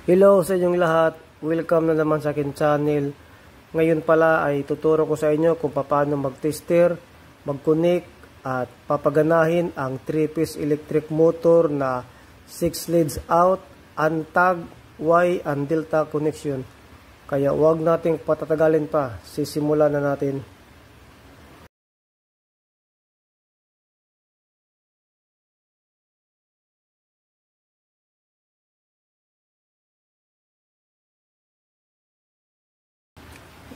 Hello sa inyong lahat. Welcome na naman sa akin channel. Ngayon pala ay tuturo ko sa inyo kung paano mag-tester, mag-connect at papaganahin ang 3-piece electric motor na 6 leads out, untag, Y and delta connection. Kaya huwag nating patatagalin pa. Sisimulan na natin.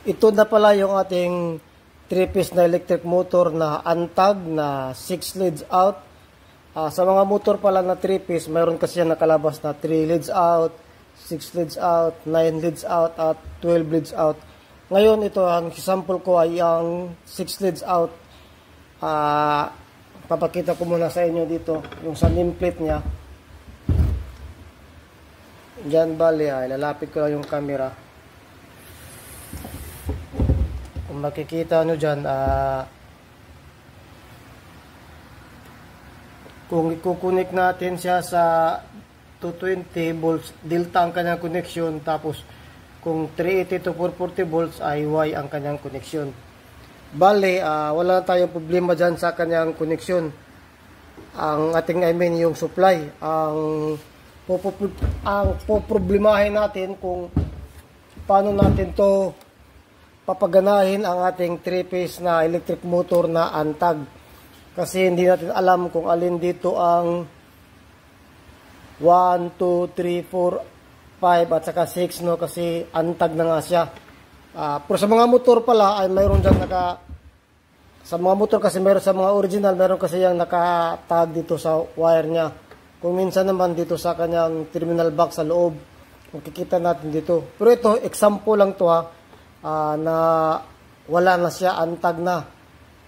Ito na pala yung ating 3-piece na electric motor na untag na 6 leads out. Sa mga motor pala na 3-piece, mayroon kasi yan nakalabas na 3 leads out, 6 leads out, 9 leads out, at 12 leads out. Ngayon, ito ang sample ko ay ang 6 leads out. Papakita ko muna sa inyo dito, yung sa nameplate niya. Diyan bali, lalapit ko lang yung camera. Kung makikita nyo dyan, kung i-connect natin siya sa 220 volts, delta ang kanyang connection, tapos kung 380 to 440 volts ay Y ang kanyang connection. Bale, wala na tayong problema dyan sa kanyang connection. Ang ating, yung supply. Ang poproblemahin natin kung paano natin to papaganahin ang ating 3-piece na electric motor na untag. Kasi hindi natin alam kung alin dito ang 1, 2, 3, 4, 5 at saka 6, no? Kasi untag na nga siya. Pero sa mga motor pala ay mayroon dyan sa mga motor kasi mayroon sa mga original, mayroon kasi yung nakatag dito sa wire niya. Kung minsan naman dito sa kanyang terminal box sa loob, makikita natin dito. Pero ito, example lang to na wala na siya, untag na.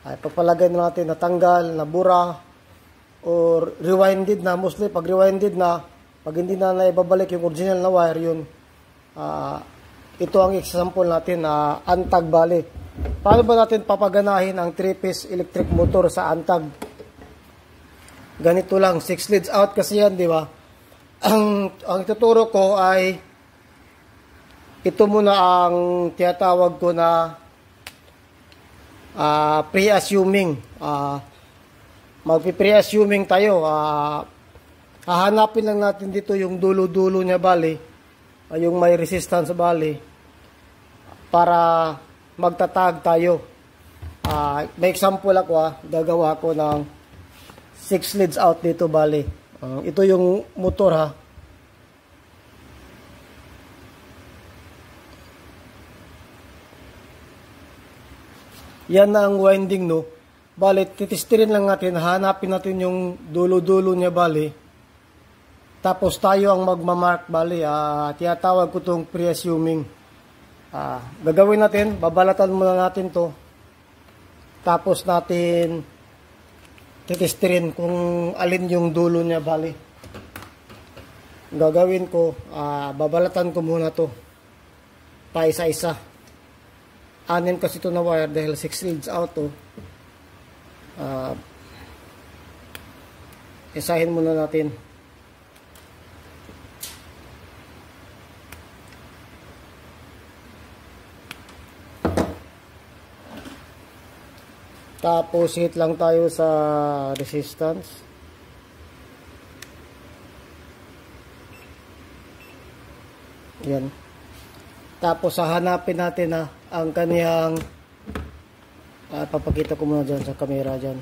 Papalagay na natin natanggal, nabura, or rewinded na. Mostly pag rewinded na, pag hindi na naibabalik yung original na wire, yun. Ito ang example natin na untag bali. Paano ba natin papaganahin ang 3-piece electric motor sa untag? Ganito lang, 6 leads out kasi yan, di ba? Ang ituturo ko ay ito muna ang tinatawag ko na pre-assuming. Magpi-pre-assuming tayo. Hahanapin lang natin dito yung dulo-dulo niya bali, yung may resistance bali, para magtatag tayo. May example ako, gagawa ko ng 6 leads out dito bali. Ito yung motor Yan na ang winding, no. Bali, titistirin lang natin, hanapin natin yung dulo-dulo niya, bali. Tapos tayo ang magmamark, bali. Tinatawag ko itong pre-assuming. Gagawin natin, babalatan muna natin to. Tapos natin titistirin kung alin yung dulo niya, bali. Gagawin ko, babalatan ko muna to. Pa isa-isa. 6 kasi ito na wire dahil 6 leads out to. Isahin muna natin. Tapos hit lang tayo sa resistance. Yan. Tapos hahanapin natin ang kaniyang papakita ko muna dyan sa camera dyan.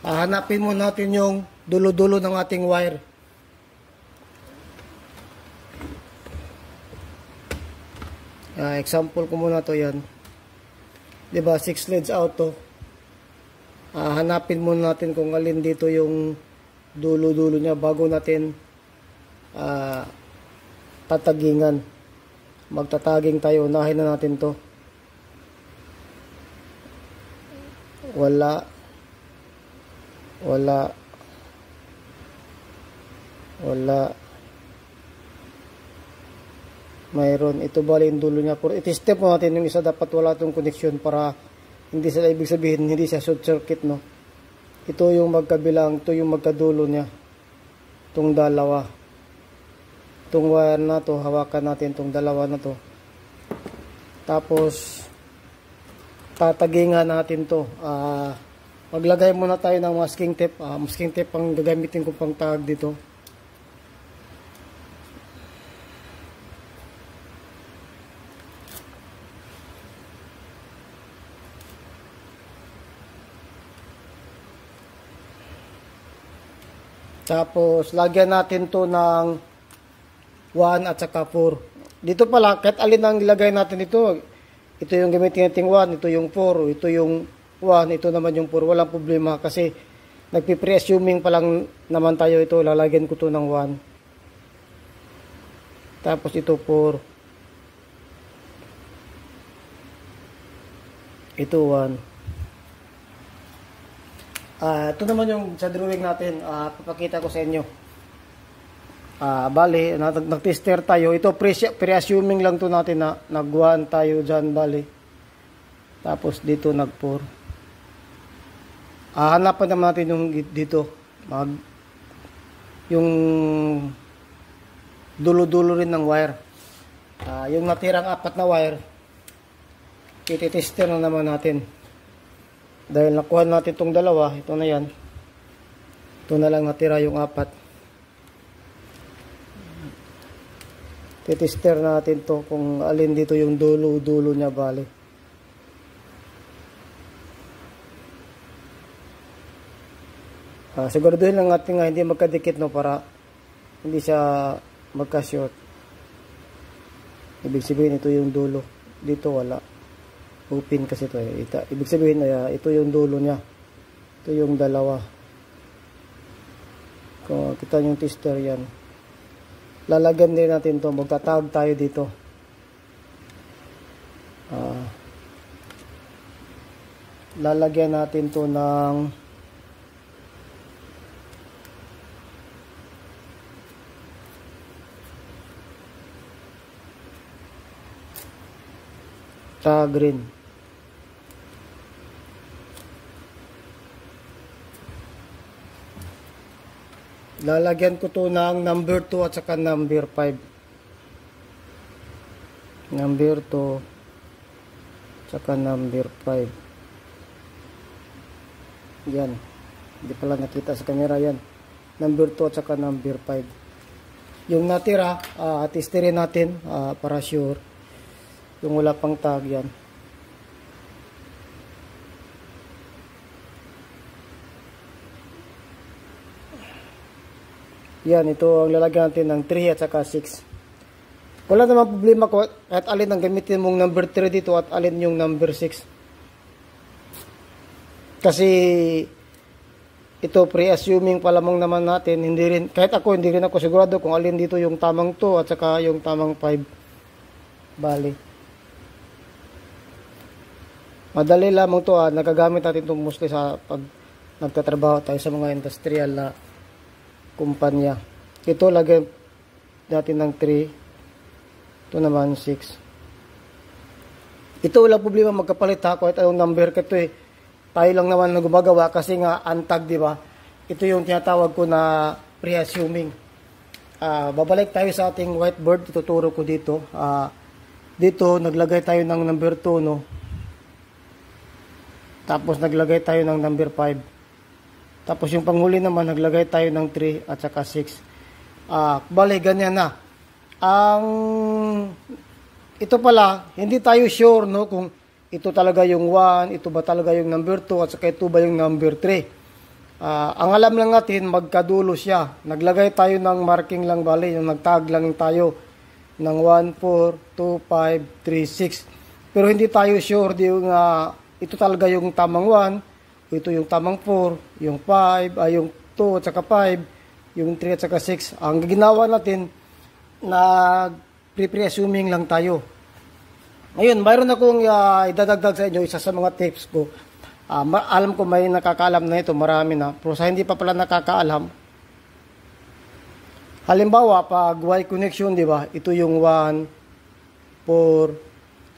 Hanapin muna natin yung dulo-dulo ng ating wire. Example ko muna to, yan. Diba, 6 leads out to. Hanapin muna natin kung alin dito yung dulo-dulo niya bago natin tatagingan. Magtataging tayo. Unahin na natin to. Wala. mayroon. Ito bali yung dulo niya. Pero i-step mo natin yung isa, dapat wala itong connection para hindi sila, ibig sabihin, hindi siya short circuit, no? Ito yung magkabilang, ito yung magkadulo niya. Itong dalawa. Itong wire na to, hawakan natin itong dalawa na to. Tapos, tatagingan natin to. Maglagay muna tayo ng masking tape. Masking tape ang gagamitin ko pang tag dito. Tapos, lagyan natin to ng 1 at saka 4. Dito pala, kahit alin ang ilagay natin dito, ito yung gamitin natin 1, ito yung 4, ito yung 1, ito naman yung 4. Walang problema kasi nagpipre-assuming pa lang naman tayo ito. Lalagyan ko to ng 1. Tapos ito 4. Ito 1. Ito naman yung sa drawing natin, papakita ko sa inyo. Bali, nag-tester tayo. Ito pre-assuming lang to natin na nag-1 tayo dyan, bali. Tapos dito nag-4. Hanapan naman natin yung dito. Yung dulo-dulo rin ng wire. Yung natirang 4 na wire, ititester na naman natin. Dahil nakuha natin itong dalawa, ito na yan. Ito na lang natira yung 4. Titester natin to kung alin dito yung dulo niya, bali. Siguraduhin lang natin nga hindi magkadikit, no, para hindi siya magka-short. Ibig sabihin ito yung dulo. Dito wala. Open kasi ito eh. Ibig sabihin ito yung dulo niya. Ito yung dalawa. Kung kita yung tester yan. Lalagyan din natin to. Magtatag tayo dito. Lalagyan natin to ng green. Lalagyan ko to ng number 2 at saka number 5. Number 2 at saka number 5. Yan. Hindi pala nakita sa camera yan. Number 2 at saka number 5. Yung natira, testerin natin para sure. Yung wala pang tag yan. Yan, ito ang lalagyan natin ng 3 at saka 6. Wala naman problema ko kahit alin ang gamitin mong number 3 dito at alin yung number 6. Kasi ito pre-assuming pa lamang naman natin, hindi rin ako sigurado kung alin dito yung tamang 2 at saka yung tamang 5. Bali. Madali lamang to, nagagamit natin ito mostly sa pag nagtatrabaho tayo sa mga industrial na kumpanya. Ito lagyan natin ng 3. Ito naman 6. Ito wala problema magkapalit ha, kahit anong number ka ito eh. Tayo lang naman na gumagawa kasi nga untag, di ba? Ito yung tinatawag ko na pre-assuming. Babalik tayo sa ating whiteboard, ituturo ko dito. Dito naglagay tayo ng number 2, no? Tapos naglagay tayo ng number 5. Tapos yung panghuli naman naglagay tayo ng 3 at saka 6. Bale ganyan na. Ito pala, hindi tayo sure, no, kung ito talaga yung 1, ito ba talaga yung number 2 at saka ito ba yung number 3. Ang alam lang natin, magkadulo siya. Naglagay tayo ng marking lang, bale, yung nagtag lang tayo ng 1, 4, 2, 5, 3, 6. Pero hindi tayo sure yung ito talaga yung tamang 1, ito yung tamang 4, yung 5, yung 2 at saka 5, yung 3 at saka 6. Ang ginawa natin, pre-assuming lang tayo. Ngayon, mayroon akong idadagdag sa inyo, isa sa mga tips ko. Alam ko may nakakaalam na ito, marami na. Pero sa hindi pa pala nakakaalam, halimbawa, pag Y connection, di ba? Ito yung 1, 4,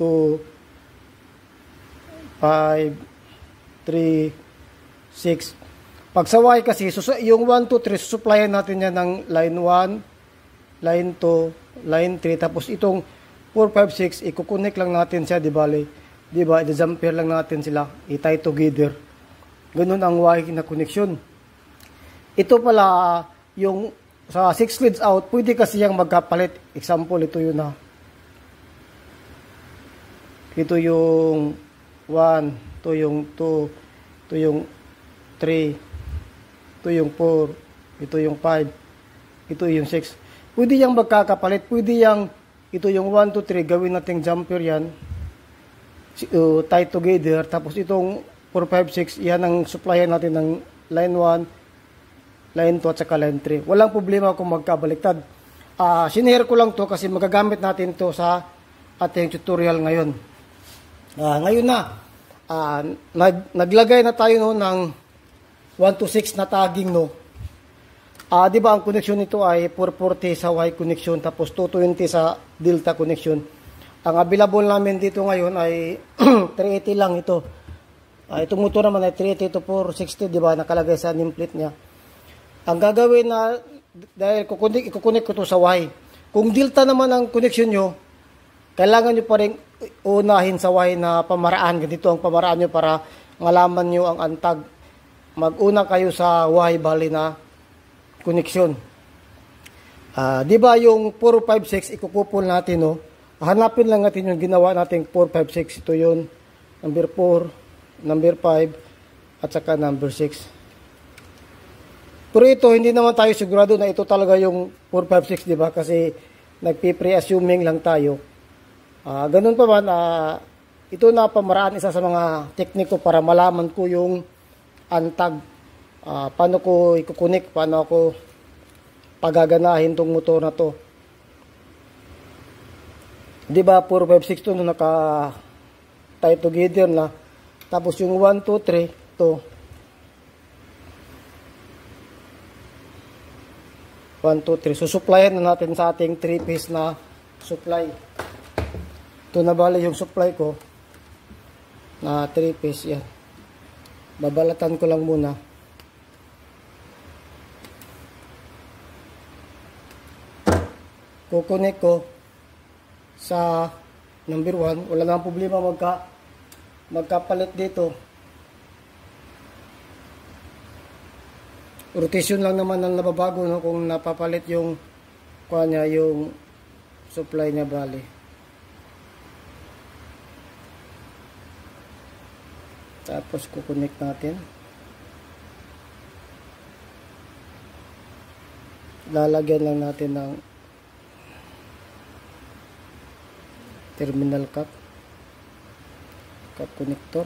2, 5, 3, 6. Pag sa Y kasi, yung 1, 2, 3, susuplayan natin yan ng line 1, line 2, line 3, tapos itong 4, 5, 6, ikukunik lang natin siya, di ba? I-jumper lang natin sila, i-tie together. Ganun ang Y na connection. Ito pala, yung sa 6 leads out, pwede kasi yung magkapalit. Example, ito yun na. Ito yung 1, ito yung 2, ito yung 3, ito yung 4, ito yung 5, ito yung 6. Pwede yung magkakapalit. Pwede yung, ito yung 1, 2, 3, gawin nating jumper yan. Tie together. Tapos itong 4, 5, 6, yan ang supplyan natin ng line 1, line 2, at saka line 3. Walang problema kung magkabaliktad. Sinare ko lang to kasi magagamit natin to sa ating tutorial ngayon. Ngayon na, naglagay na tayo no, ng 1 to 6 na tagging. No? Di ba ang connection nito ay 440 sa Y connection tapos 220 sa Delta connection. Ang available namin dito ngayon ay 380 lang ito. Itong motor naman ay 380 to 460, di ba? Nakalagay sa nameplate niya. Ang gagawin na, dahil ikukunik ko to sa Y. Kung Delta naman ang connection nyo, kailangan nyo pa rin unahin sa Y na pamaraan. Ganito ang pamaraan nyo para malaman nyo ang antag. Mag-una kayo sa Y bali na connection. Di ba yung 4, 5, 6 ikukupol natin, no? Hanapin lang natin yung ginawa nating 4, 5, 6. Ito yun, number 4, number 5, at saka number 6. Pero ito, hindi naman tayo sigurado na ito talaga yung 4, 5, 6, di ba? Kasi nagpi-pre-assuming lang tayo. Ganun pa man, ito na pamaraan, isa sa mga tekniko para malaman ko yung antag. Paano ko ikukunik, paano ako pagaganahin tong motor na to. Di ba 4, 5, 6 to no, naka tie together na. Tapos yung 1, 2, 3 to 1, 2, 3. Susuplayan na natin sa ating 3-piece na supply. Ito na bali yung supply ko na 3-piece yan. Babalatan ko lang muna. Kukunik ko sa number 1. Wala nang problema magkapalit dito. Rotation lang naman ang nababago, no, kung napapalit yung kanya, yung supply niya bali. Tapos kukunik natin. Lalagyan lang natin ng terminal cap connector.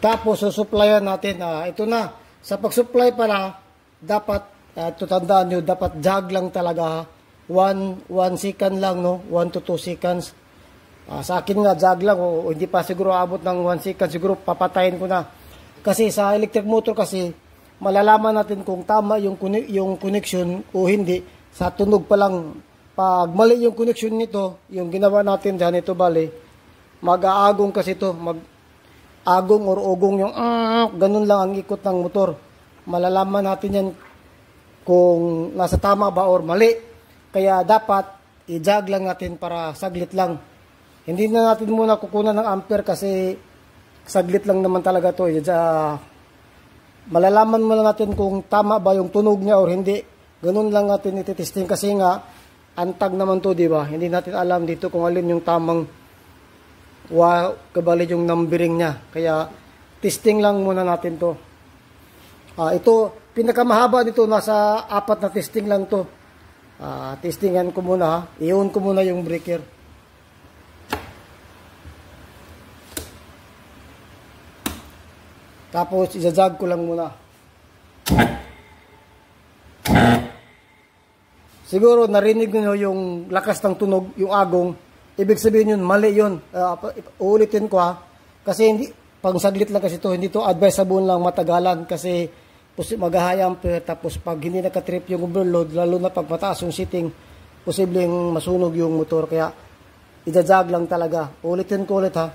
Tapos susupplyan natin. Ito na, sa pag-supply pala dapat, ito tandaan nyo, dapat jog lang talaga. 1 second lang, no? 1 to 2 seconds. Sa akin nga jog lang, o hindi pa siguro abot ng 1 second, siguro papatayin ko na. Kasi sa electric motor kasi malalaman natin kung tama yung connection o hindi sa tunog pa lang. Pag mali yung connection nito, yung ginawa natin dyan, ito bali, mag-aagong kasi ito, mag-agong or ugong yung ganun lang ang ikot ng motor. Malalaman natin yan kung nasa tama ba or mali. Kaya dapat i-jog lang natin para saglit lang. Hindi na natin muna kukunan ng ampere kasi saglit lang naman talaga to. Malalaman muna natin kung tama ba yung tunog niya or hindi. Ganun lang natin ititesting kasi nga antag naman to, di ba? Hindi natin alam dito kung alin yung tamang kabali yung numbering niya. Kaya testing lang muna natin to. Ito, pinakamahaba nito, nasa 4 na testing lang to. Testingan ko muna. I-on ko muna yung breaker. Tapos, isa-jog ko lang muna. Siguro, narinig nyo yung lakas ng tunog, yung agong. Ibig sabihin yun, mali yun. Uulitin ko ha. Kasi hindi, pang saglit lang kasi ito. Hindi to advisable lang matagalan. Kasi, mag-high ampere, tapos pag hindi nakatrip yung overload, lalo na pag mataas yung setting, posibleng masunog yung motor. Kaya ijajag lang talaga. Ulitin ko ulit, ha.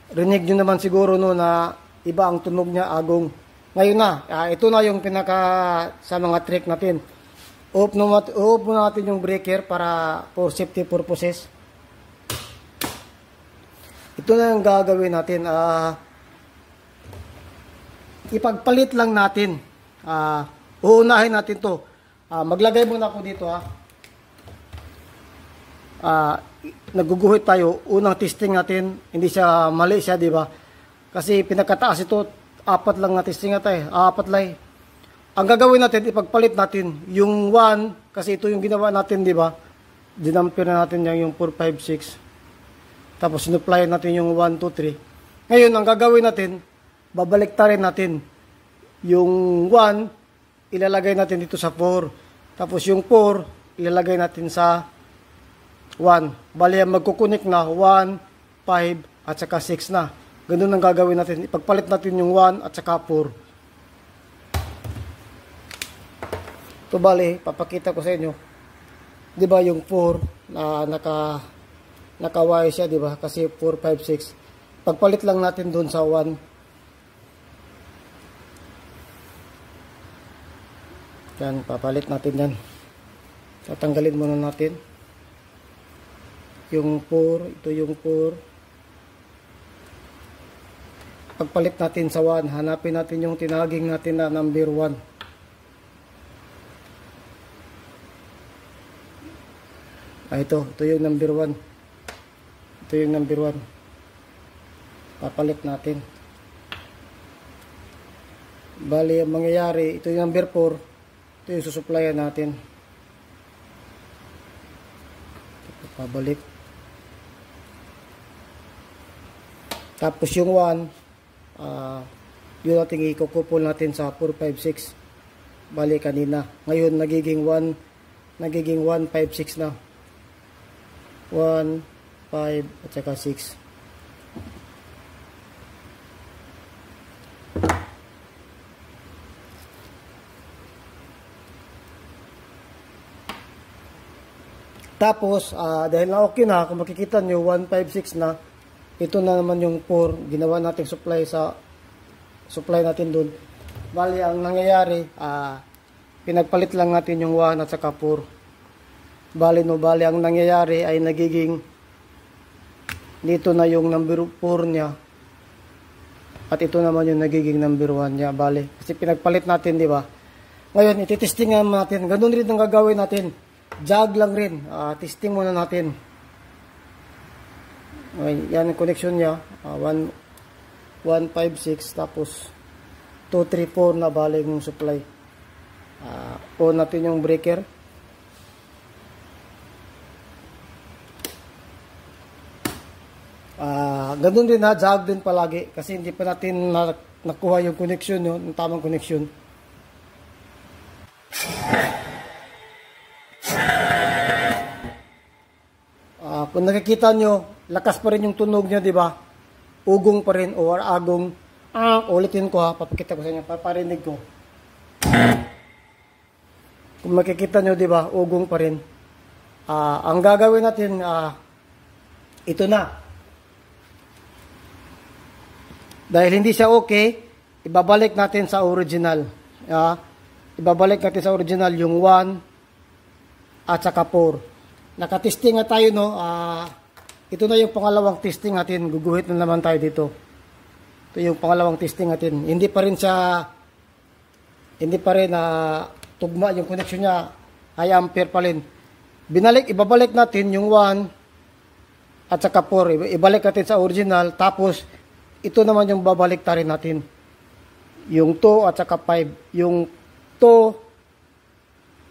Rinig nyo naman siguro no na iba ang tunog niya, agong. Ngayon na, ito na yung pinaka sa mga trick natin. Off muna natin yung breaker para for safety purposes. Ito na yung gagawin natin. Ipagpalit lang natin. Uunahin natin to. Maglagay muna ako dito, ha. Naguguhit tayo. Unang testing natin, hindi siya mali siya, di ba? Kasi pinakataas ito, 4 lang na testing natin, 4 lay. Ang gagawin natin, ipagpalit natin yung 1, kasi ito yung ginawa natin, di ba? Dinampere na natin yung 4, 5, 6. Tapos sinupply natin yung 1, 2, 3. Ngayon, ang gagawin natin, babaliktarin natin yung 1, ilalagay natin dito sa 4. Tapos yung 4, ilalagay natin sa 1. Bali, magkukunik na 1, 5, at saka 6 na. Ganun ang gagawin natin. Ipagpalit natin yung 1 at saka 4. Ito bali, papakita ko sa inyo. Di ba yung 4 na naka-Y siya, di ba? Kasi 4, 5, 6. Pagpalit lang natin doon sa 1. Yan, papalit natin yan. Tatanggalin muna natin. Yung 4, ito yung 4. Pagpalit natin sa 1, hanapin natin yung tinaging natin na number 1. Ito yung number 1. Ito yung number 1. Papalit natin. Bali, ang mangyayari, ito yung number 4. Ito yung susuplayan natin. Pabalik. Tapos yung 1, yun natin ikukupol natin sa 4, 5, 6. Bali kanina. Ngayon nagiging 1, 5, 6 na. 1, 5, at saka 6. Tapos, dahil na okay na, kung makikita nyo, 1, 5, 6 na, ito na naman yung 4, ginawa natin supply natin dun. Bali, ang nangyayari, pinagpalit lang natin yung 1 at saka 4. Bali, ang nangyayari ay nagiging, dito na yung number 4 niya, at ito naman yung nagiging number 1 niya. Bali, kasi pinagpalit natin, di ba? Ngayon, ititestingan natin. Ganun rin ang gagawin natin. Jog lang rin. Testing muna natin. Okay, yan ang connection niya. 1, 5, 6. Tapos 2, 3, 4 na bali yung supply. On natin yung breaker. Ganun din, jog din palagi. Kasi hindi pa natin nakuha yung connection, yung tamang connection. Kung nakikita nyo, lakas pa rin yung tunog niya, di ba? Ugong pa rin, or agong. Ulitin ko, ha, papakita ko sa inyo, paparinig ko. Kung makikita nyo, di ba, ugong pa rin. Ang gagawin natin, ito na. Dahil hindi siya okay, ibabalik natin sa original. Ibabalik natin sa original yung 1 at saka 4. Nakatesting na tayo, no? Ito na yung pangalawang testing natin. Guguhit na naman tayo dito. Ito yung pangalawang testing natin. Hindi pa rin tugma yung connection niya. High ampere pa rin. Ibabalik natin yung 1 at saka 4. Ibalik natin sa original. Tapos, ito naman yung babalik tayo natin. Yung 2 at saka 5. Yung 2,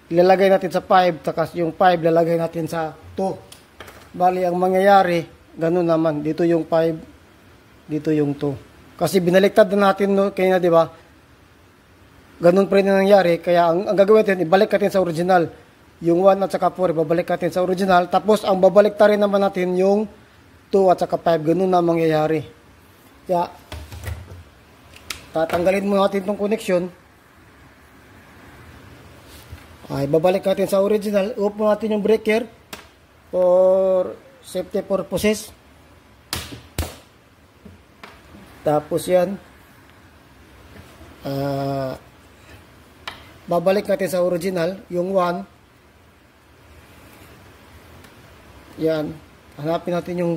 ilalagay natin sa 5, tapos yung 5 lalagay natin sa 2. Bali, ang mangyayari, ganun naman. Dito yung 5, dito yung 2. Kasi binaliktad na natin, no, kaya di ba? Ganun pa rin ang nangyari. Kaya ang gagawin natin, ibalik natin sa original. Yung 1 at saka 4, ibabalik natin sa original. Tapos, ang babalik rin naman natin yung 2 at saka 5. Ganun na mangyayari. Kaya, tatanggalin mo natin itong connection. Ay, babalik natin sa original. Off mo natin yung breaker for safety purposes. Tapos yan. Babalik natin sa original. Yung 1. Yan. Hanapin natin yung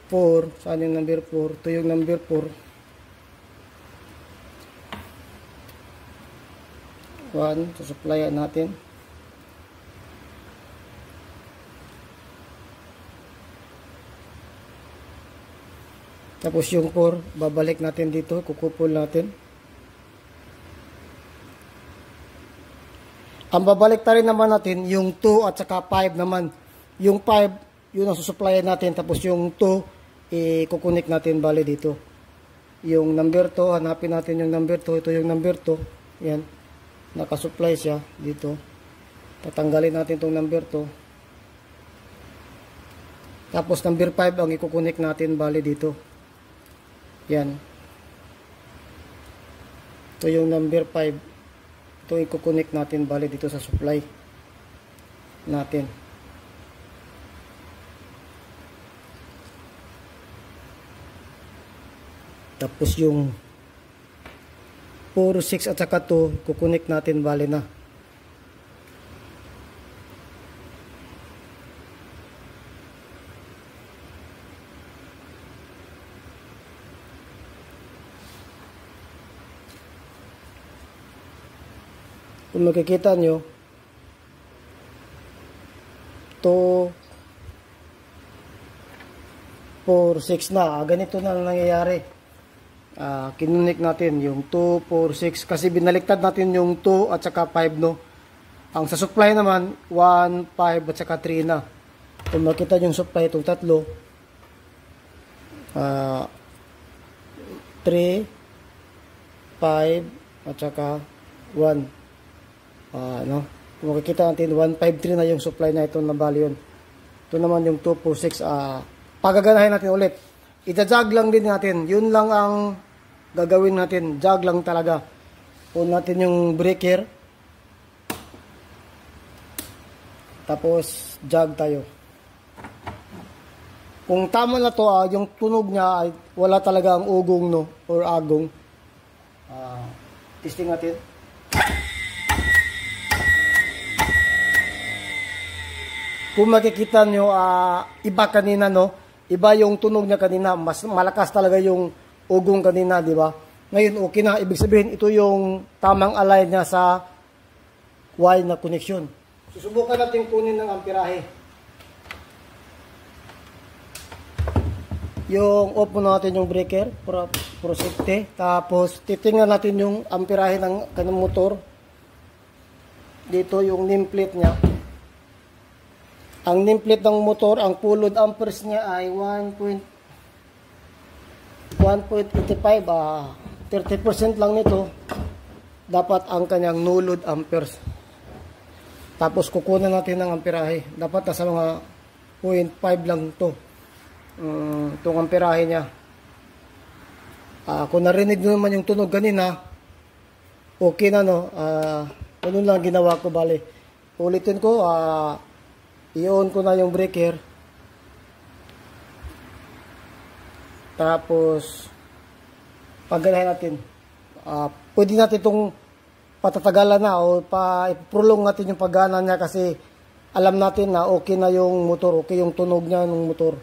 4. Saan yung number 4? Ito yung number 4. 1, susuplayan natin. Tapos yung 4, babalik natin dito, kukupol natin. Ang babalik ta rin naman natin, yung 2 at saka 5 naman. Yung 5, yun ang susuplayan natin. Tapos yung 2, ikukunik natin bali dito. Yung number 2, hanapin natin yung number 2. Ito yung number 2. Yan. Nakasupply siya dito. Tatanggalin natin itong number 2. Tapos number 5 ang ikukunik natin bali dito. Yan. Ito yung number 5. Ito ikukunik natin bali dito sa supply natin. Tapos yung 4, 6 at saka 2, kukunik natin bali na. Kung makikita nyo, 2, 4, 6 na. Ganito na nangyayari. Kinunik natin yung 2, 4, 6 kasi binaliktad natin yung 2 at saka 5, no. Ang sa supply naman 1, 5 at saka 3 na. Kung makita yung supply itong tatlo, 3, 5 at saka 1. No? Kung makikita natin 1, 5, 3 na yung supply na ito na bali yun. Ito naman yung 2, 4, 6. Pagaganahin natin ulit. Ita-jog lang din natin. Yun lang ang gagawin natin. Jog lang talaga. On natin yung breaker. Tapos jog tayo. Kung tama na to, yung tunog niya ay wala talaga ang ugong, no, or agong. Testing natin. Kung makikita nyo, iba kanina, no. Iba yung tunog niya kanina. Mas malakas talaga yung ugong kanina, di ba? Ngayon, okay na. Ibig sabihin, ito yung tamang align niya sa Y na connection. Susubukan natin kunin ng amperahe. Yung off muna natin yung breaker for safety. Tapos, titingnan natin yung amperahe ng kanyang motor. Dito yung nameplate niya. Ang nameplate ng motor, ang full load amperes niya ay 1.85. 30% lang nito. Dapat ang kanyang no load amperes. Tapos kukunan natin ng amperahe. Dapat nasa mga 0.5 lang to. Itong amperahe niya. Kung narinig nyo naman yung tunog kanina, okay na, no. Ganun lang ginawa ko, bali. Ulitin ko, i-on ko na yung breaker. Tapos pagganahin natin. Pwede natin itong patatagalan na o pa-prolong natin yung paggana niya kasi alam natin na okay na yung motor, okay yung tunog niya ng motor.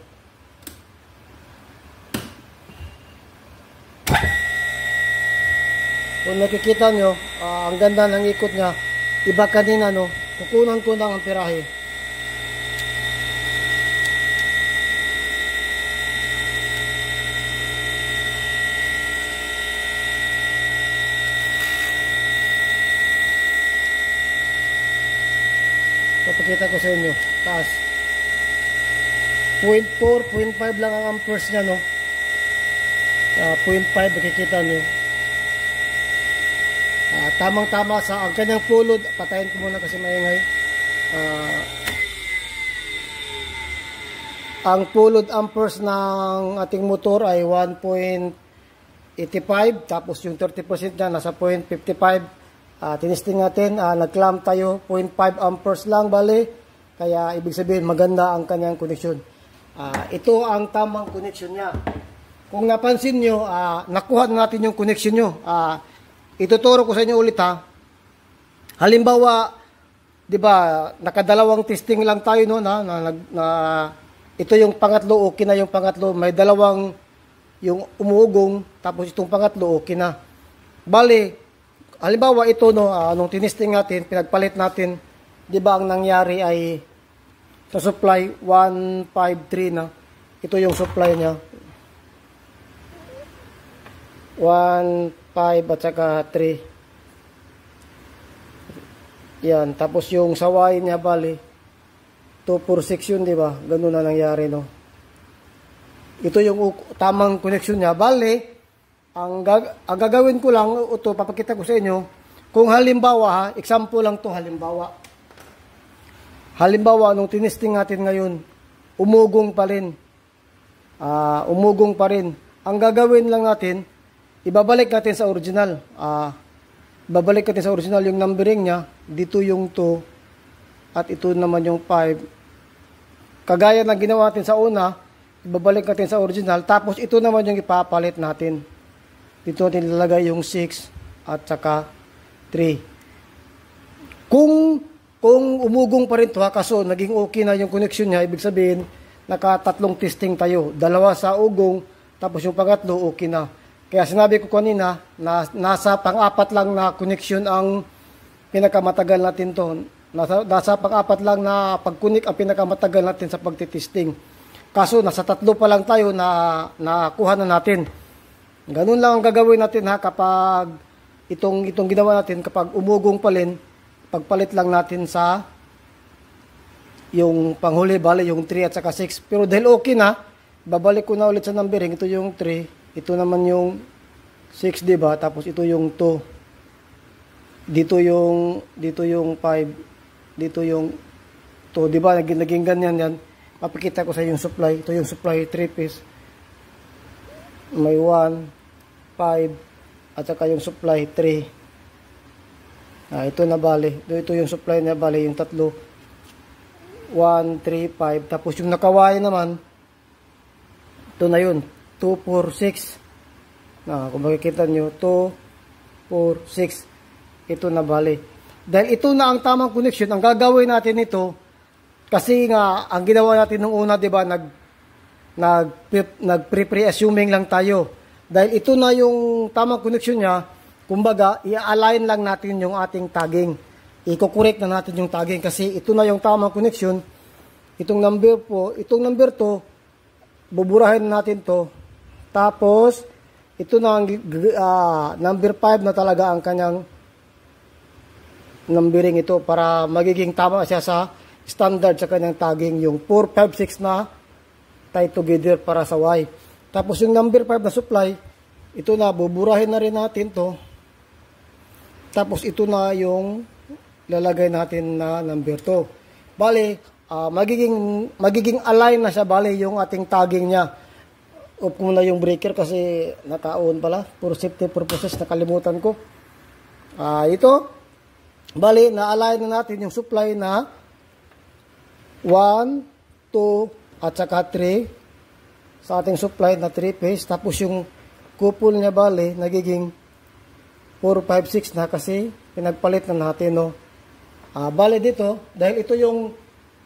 Kung nakikita nyo, ang ganda ng ikot niya. Iba kanina, no. Kukunan ko ng amperahe. Papakita ko sa inyo. Taas. 0.4, 0.5 lang ang amperes niya, no. 0.5, nakikita nyo. Tamang-tama sa ang kanyang full load. Patayin ko muna kasi maingay. Ang full load amperes ng ating motor ay 1.85, tapos yung 30% niya nasa 0.55. Tinisting natin, nag-clamp tayo, 0.5 amperes lang bali, kaya ibig sabihin maganda ang kanyang connection. Ito ang tamang connection niya. Kung napansin nyo, nakuha na natin yung connection nyo. Ituturo ko sa inyo ulit ha. Halimbawa, di ba, nakadalawang testing lang tayo no, ito yung pangatlo, okay na yung pangatlo. May dalawang yung umuugong, tapos itong pangatlo, okay na. Bali, halimbawa ito no, nung tinesting natin, pinagpalit natin, di ba ang nangyari ay sa supply 153 na. Ito yung supply niya. 1, 5 at saka 3. Yan, tapos yung saway niya bali 246 yun, di ba? Ganun na nangyari, no? Ito yung tamang connection niya. Bali, ang gagawin ko lang, ito, papakita ko sa inyo, kung halimbawa, ha, example lang to halimbawa. Halimbawa, nung tinesting natin ngayon, umugong pa rin. Umugong pa rin. Ang gagawin lang natin, ibabalik natin sa original. Babalik natin sa original yung numbering niya. Dito yung 2 at ito naman yung 5. Kagaya ng ginawa natin sa una, ibabalik natin sa original. Tapos ito naman yung ipapalit natin. Dito natin ilalagay yung 6 at saka 3. Kung umugong pa rin ito, kaso naging okay na yung connection niya, ibig sabihin, nakatatlong testing tayo. Dalawa sa ugong, tapos yung pangatlo, okay na. Kaya sinabi ko kanina, nasa pang-apat lang na connection ang pinakamatagal natin to. Nasa pang-apat lang na pag-connect ang pinakamatagal natin sa pagtitesting. Kaso nasa 3 pa lang tayo na nakuha na natin. Ganun lang ang gagawin natin ha, kapag itong ginawa natin, kapag umugong pa rin, pagpalit lang natin sa yung panghuli, bali yung 3 at saka 6. Pero dahil okay na, babalik ko na ulit sa numbering. Ito yung 3. Ito naman yung 6, diba? Tapos ito yung 2. Dito yung 5. Dito yung 2, diba? Naging ganyan yan. Papakita ko sa yung supply. Ito yung supply 3 piece. May 1, 5, at saka yung supply 3. Ito na bali. Ito yung supply na bali, yung tatlo. 1, 3, 5. Tapos yung nakawaya naman, ito na yun. 2, 4, 6. Kung makikita nyo, 2, 4, 6. Ito na bali. Dahil ito na ang tamang connection, ang gagawin natin ito, kasi nga, ang ginawa natin nung una, diba, nag-pre-assuming lang tayo. Dahil ito na yung tamang connection niya, kumbaga, i-align lang natin yung ating tagging. I-correct na natin yung tagging kasi ito na yung tamang connection. Itong number 2, buburahin natin to. Tapos, ito na ang number 5 na talaga ang kanyang numbering ito para magiging tama siya sa standard sa kanyang tagging. Yung 4, 5, 6 na tie together para sa Y. Tapos yung number 5 na supply, ito na, buburahin na rin natin to. Tapos ito na yung lalagay natin na number 2. Bali, magiging align na siya, bali, yung ating tagging niya. Off muna yung breaker kasi naka-on pala. For safety purposes, nakalimutan ko. Ito, bali, na-align na natin yung supply na 1, 2, at saka 3 sa ating supply na 3 phase. Tapos yung couple niya, bali, nagiging 4, 5, 6 na kasi pinagpalit na natin, no. Bali dito, dahil ito yung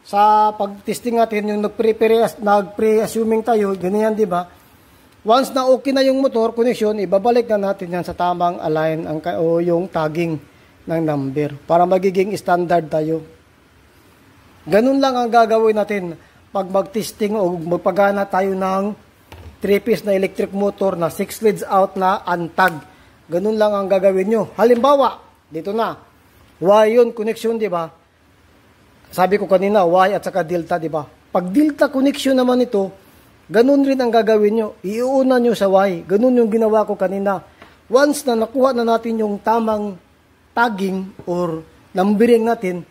sa pag-testing natin, yung nag-pre-assuming tayo, ganyan, di ba? Once na okay na yung motor connection, ibabalik na natin yan sa tamang align o yung tagging ng number para magiging standard tayo. Ganun lang ang gagawin natin pag mag-testing o magpagana tayo ng 3-piece na electric motor na 6 leads out na untag. Ganun lang ang gagawin nyo. Halimbawa, dito na, Y yun, connection, di ba? Sabi ko kanina, Y at saka delta, di ba? Pag delta connection naman ito, ganun rin ang gagawin nyo. Iuuna nyo sa Y. Ganun yung ginawa ko kanina. Once na nakuha na natin yung tamang tagging or numbering natin,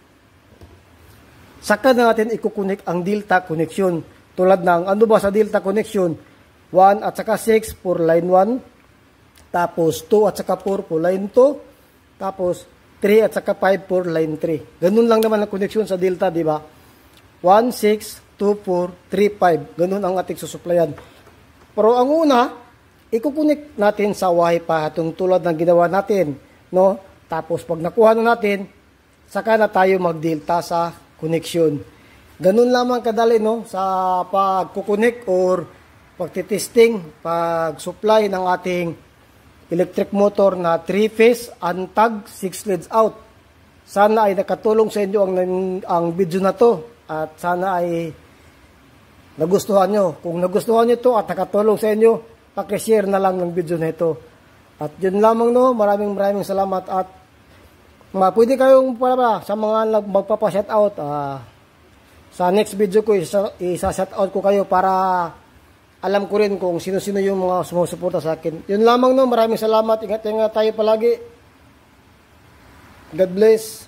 saka na natin i-connect ang delta connection. Tulad ng ano ba sa Delta connection, 1 at saka 6 for line 1, tapos 2 at saka 4 for line 2, tapos 3 at saka 5 for line 3. Ganun lang naman ang connection sa Delta, di ba? 1, 6, 2, 4, 3, 5. Ganun ang ating susuplayan. Pero ang una, ikukunik natin sa Wi-Fi itong tulad ng ginawa natin, no? Tapos pag nakuha na natin, saka na tayo mag-Delta sa connection. Ganun lamang kadali, no, sa pagkukunik or pagtitesting, pag-supply ng ating electric motor na 3-phase, untag, 6 leads out. Sana ay nakatulong sa inyo ang video na to at sana ay nagustuhan nyo. Kung nagustuhan nyo to at nakatulong sa inyo, pakishare na lang ng video na ito. At yun lamang, no, maraming salamat at pwede kayong sa mga magpapa-shoutout, sa next video ko, isa-shoutout ko kayo para alam ko rin kung sino-sino yung mga sumusuporta sa akin. Yun lamang, no. Maraming salamat. Ingat tayo palagi. God bless.